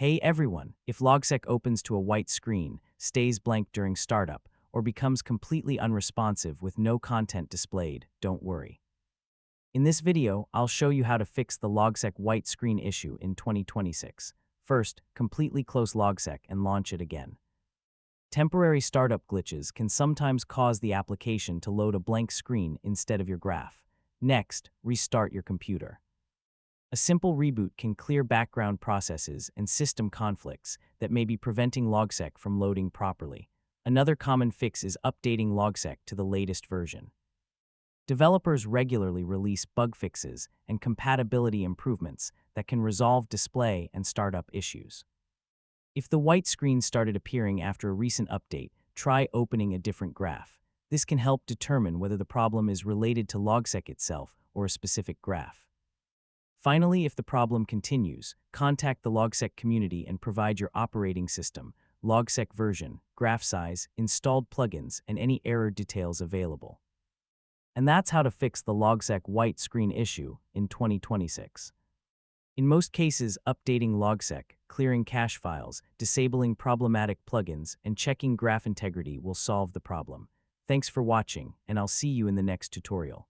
Hey everyone, if Logseq opens to a white screen, stays blank during startup, or becomes completely unresponsive with no content displayed, don't worry. In this video, I'll show you how to fix the Logseq white screen issue in 2026. First, completely close Logseq and launch it again. Temporary startup glitches can sometimes cause the application to load a blank screen instead of your graph. Next, restart your computer. A simple reboot can clear background processes and system conflicts that may be preventing Logseq from loading properly. Another common fix is updating Logseq to the latest version. Developers regularly release bug fixes and compatibility improvements that can resolve display and startup issues. If the white screen started appearing after a recent update, try opening a different graph. This can help determine whether the problem is related to Logseq itself or a specific graph. Finally, if the problem continues, contact the Logseq community and provide your operating system, Logseq version, graph size, installed plugins, and any error details available. And that's how to fix the Logseq white screen issue in 2026. In most cases, updating Logseq, clearing cache files, disabling problematic plugins, and checking graph integrity will solve the problem. Thanks for watching, and I'll see you in the next tutorial.